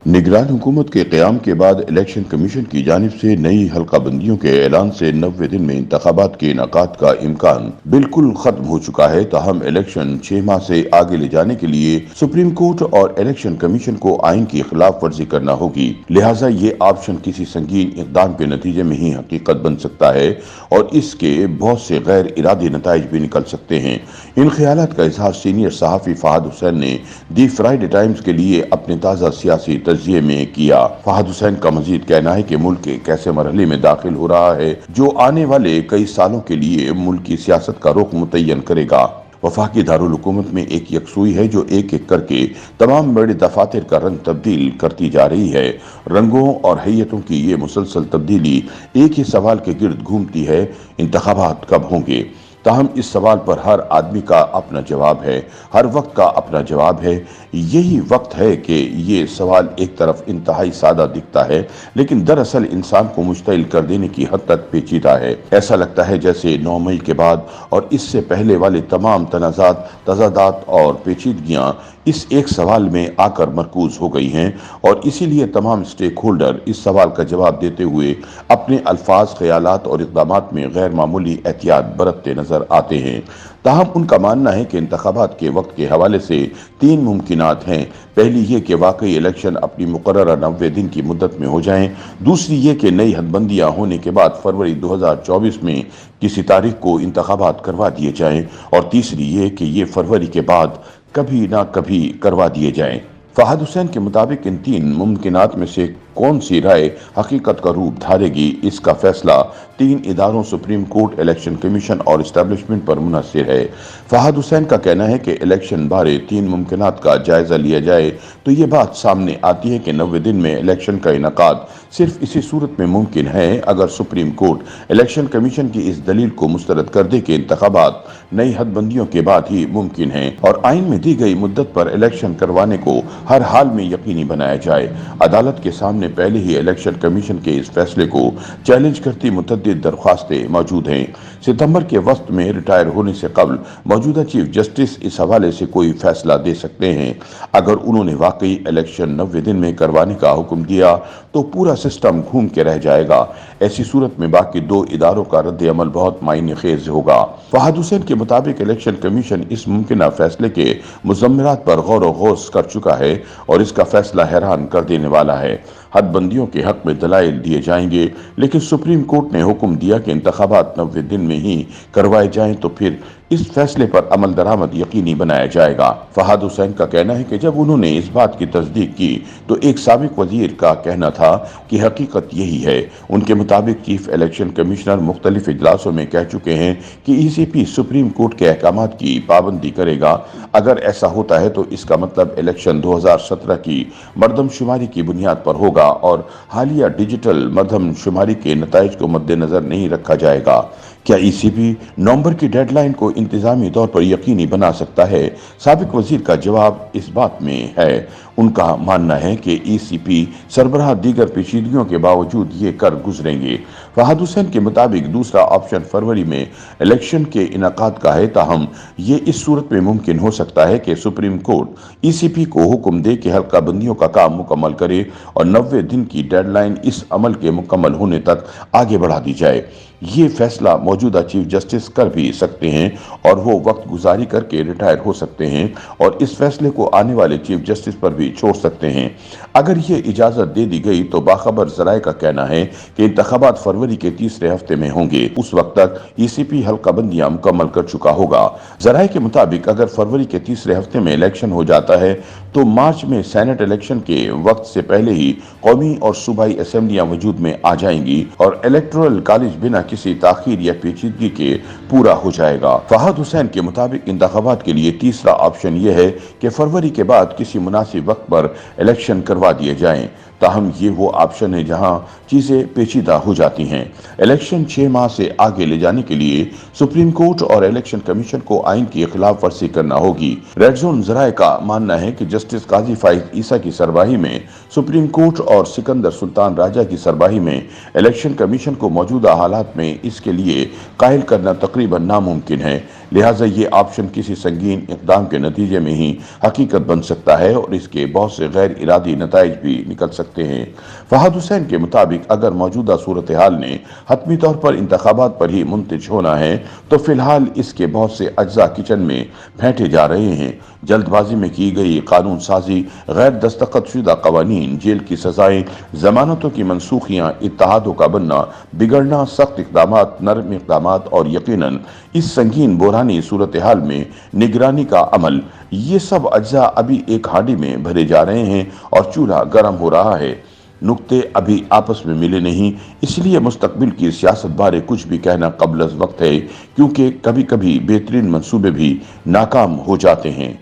निगरान हुकूमत के क़याम के बाद इलेक्शन कमीशन की जानिब से नई हल्का बंदियों के ऐलान से 90 दिन में इंतखाबात के इनेकाद का इम्कान बिल्कुल खत्म हो चुका है। ताहम इलेक्शन 6 माह से आगे ले जाने के लिए सुप्रीम कोर्ट और इलेक्शन कमीशन को आइन की खिलाफ वर्जी करना होगी। लिहाजा ये ऑप्शन किसी संगीन इक़दाम के नतीजे में ही हकीकत बन सकता है और इसके बहुत से गैर इरादी नताइज भी निकल सकते हैं। इन ख्यालात का इजहार सीनियर सहाफ़ी फहद हुसैन ने दी फ्राइडे टाइम्स के लिए अपने ताज़ा सियासी तजिए में किया। फहद हुसैन का मजीद कहना है कि मुल्क एक ऐसे मरहले में दाखिल हो रहा है जो आने वाले कई सालों के लिए मुल्क की सियासत का रुख मुतय्यन करेगा। वफाकी दारुल हुकूमत में एक यकसुई है जो एक एक करके तमाम बड़े दफातर का रंग तब्दील करती जा रही है। रंगों और हैयतों की ये मुसलसल तब्दीली एक ही सवाल के गिर्द घूमती है, इंतखाबात कब होंगे। ताहम इस सवाल पर हर आदमी का अपना जवाब है, हर वक्त का अपना जवाब है। यही वक्त है कि ये सवाल एक तरफ इंतहाई सादा दिखता है लेकिन दरअसल इंसान को मुश्तिल कर देने की हद तक पेचीदा है। ऐसा लगता है जैसे 9 मई के बाद और इससे पहले वाले तमाम तनाज़ात, तज़ादात और पेचीदगियाँ इस एक सवाल में आकर मरकूज हो गई हैं और इसीलिए तमाम स्टेक होल्डर इस सवाल का जवाब देते हुए अपने अल्फाज, ख्यालात और इक़दामात में गैर मामूली एहतियात बरतते नजर आते हैं। ताहम उनका मानना है कि इंतखाबात के वक्त के हवाले से 3 मुमकिनात हैं। पहली ये कि वाकई इलेक्शन अपनी मुकर्ररा 90 दिन की मुद्दत में हो जाएं। दूसरी ये कि नई हदबंदियाँ होने के बाद फरवरी 2024 में किसी तारीख को इंतखाबात करवा दिए जाएं और तीसरी ये कि ये फरवरी के बाद कभी ना कभी करवा दिए जाएं। फहद हुसैन के मुताबिक इन 3 मुमकिनात में से कौन सी राय हकीकत का रूप धारेगी, इसका फैसला 3 इदारों सुप्रीम कोर्ट, इलेक्शन कमीशन और इस्टेब्लिशमेंट पर मुनहसर है। फहद हुसैन का कहना है कि इलेक्शन बारे 3 मुमकिनात का जायजा लिया जाए तो ये बात सामने आती है कि 90 दिन में इलेक्शन का इनेकाद सिर्फ इसी सूरत में मुमकिन है अगर सुप्रीम कोर्ट इलेक्शन कमीशन की इस दलील को मुस्तरद कर दे कि इंतखाबात नई हदबंदियों के बाद ही मुमकिन है और आइन में दी गई मुद्दत पर इलेक्शन करवाने को हर हाल में यकीनी बनाया जाए। अदालत के सामने पहले ही इलेक्शन कमीशन के इस फैसले को चैलेंज करती मुतअद्दिद दरख्वास्तें मौजूद हैं। सितंबर के वक्त में रिटायर होने से कबल मौजूदा चीफ जस्टिस इस हवाले से कोई फैसला दे सकते हैं। अगर उन्होंने वाकई इलेक्शन 90 दिन में करवाने का हुक्म दिया तो पूरा सिस्टम घूम के रह जाएगा। ऐसी सूरत में बाकी 2 इदारों का रद्द अमल बहुत मायने खेज होगा। फहद हुसैन के मुताबिक इलेक्शन कमीशन इस मुमकिन फैसले के मुज़म्मरात पर गौर व गौस कर चुका है और इसका फैसला हैरान कर देने वाला है। हदबंदियों के हक में दलाइल दिए जाएंगे लेकिन सुप्रीम कोर्ट ने हुक्म दिया कि इंतखाबात 90 दिन में ही करवाए जाएं तो फिर इस फैसले पर अमल दरामद यकीनी बनाया जाएगा। फहद हुसैन का कहना है कि जब उन्होंने इस बात की तस्दीक की तो एक साबिक वजीर का कहना था कि हकीकत यही है। उनके मुताबिक चीफ इलेक्शन कमिश्नर मुख्तलिफ इजलासों में कह चुके हैं कि ECP सुप्रीम कोर्ट के अहकामात की पाबंदी करेगा। अगर ऐसा होता है तो इसका मतलब इलेक्शन 2017 की मर्दमशुमारी की बुनियाद पर होगा और हालिया डिजिटल मर्दमशुमारी के नताइज को मद्देनजर नहीं रखा जाएगा। क्या ECP नवंबर की डेडलाइन को इंतजामी तौर पर यकीनी बना सकता है? साबिक वजीर का जवाब इस बात में है। उनका मानना है कि ECP सरबराह दीगर पेचीदगियों के बावजूद ये कर गुजरेंगे। फहद हुसैन के मुताबिक दूसरा ऑप्शन फरवरी में इलेक्शन के इनेकाद का है। ताहम ये इस सूरत में मुमकिन हो सकता है कि सुप्रीम कोर्ट ECP को हुक्म दे कि हल्का बंदियों का काम मुकम्मल करे और 90 दिन की डेडलाइन इस अमल के मुकम्मल होने तक आगे बढ़ा दी जाए। ये फैसला मौजूदा चीफ जस्टिस कर भी सकते हैं और वो वक्त गुजारी करके रिटायर हो सकते हैं और इस फैसले को आने वाले चीफ जस्टिस पर भी छोड़ सकते हैं। अगर ये इजाज़त दे दी गई तो बाखबर ज़राए का कहना है कि इंतखाबात फरवरी के तीसरे हफ्ते में होंगे। उस वक्त तक ECP हल्का बंदियाँ मुकम्मल कर चुका होगा। ज़राए के मुताबिक अगर फरवरी के तीसरे हफ्ते में इलेक्शन हो जाता है तो मार्च में सेनेट इलेक्शन के वक्त से पहले ही कौमी और सूबाई असेंबलियाँ वजूद में आ जाएंगी और इलेक्टोरल कॉलेज बिना किसी ताखीर या पेचीदगी के पूरा हो जाएगा। फहद हुसैन के मुताबिक इंतखाबात के लिए तीसरा ऑप्शन यह है कि फरवरी के बाद किसी मुनासिब वक्त पर इलेक्शन करवा दिए जाएं। ताहम ये वो ऑप्शन है जहां चीजें पेचीदा हो जाती हैं। इलेक्शन 6 माह से आगे ले जाने के लिए सुप्रीम कोर्ट और इलेक्शन कमीशन को आइन की खिलाफ वर्जी करना होगी। रेड जोन ज़राए का मानना है कि जस्टिस काजी फाइज ईसा की सरबराही में सुप्रीम कोर्ट और सिकंदर सुल्तान राजा की सरबराही में इलेक्शन कमीशन को मौजूदा हालात में इसके लिए कायल करना तकरीबन नामुमकिन है। لہٰذا یہ آپشن کسی سنگین اقدام کے نتیجے میں ہی حقیقت بن سکتا ہے اور اس کے بہت سے غیر ارادی نتائج بھی نکل سکتے ہیں۔ فہد حسین کے مطابق اگر موجودہ صورتحال نے حتمی طور پر انتخابات پر ہی منتج ہونا ہے تو فی الحال اس کے بہت سے اجزاء کچن میں پھینٹے جا رہے ہیں۔ جلد بازی میں کی گئی قانون سازی، غیر دستخط شدہ قوانین، جیل کی سزائیں، ضمانتوں کی منسوخیاں، اتحادوں کا بننا، بگڑنا، سخت اقدامات، نرم اقدامات اور یقیناً اس سنگین بحرانی صورتحال میں نگرانی کا عمل، یہ سب اجزاء ابھی ایک ہانڈی میں بھرے جا رہے ہیں اور چولہا گرم ہو رہا ہے۔ نقطے ابھی آپس میں ملے نہیں، اس لیے مستقبل کی سیاست بارے کچھ بھی کہنا قبل از وقت ہے، کیونکہ کبھی کبھی بہترین منصوبے بھی ناکام ہو جاتے ہیں۔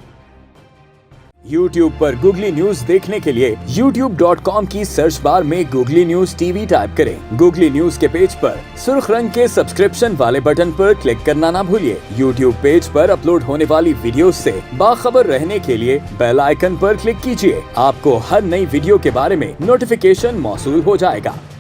YouTube پر گوگلی نیوز دیکھنے کے لیے youtube.com کی سرچ بار میں googly news T V type کریں۔ گوگلی نیوز کے پیج پر سرخ رنگ کے سبسکرپشن والے بٹن پر کلک کرنا نہ بھولیے۔ YouTube پیج پر اپلوڈ ہونے والی ویڈیوز سے باخبر رہنے کے لیے بیل آئیکن پر کلک کیجیے۔ آپ کو ہر نئی ویڈیو کے بارے میں نوٹیفیکیشن موصول ہو جائے گا۔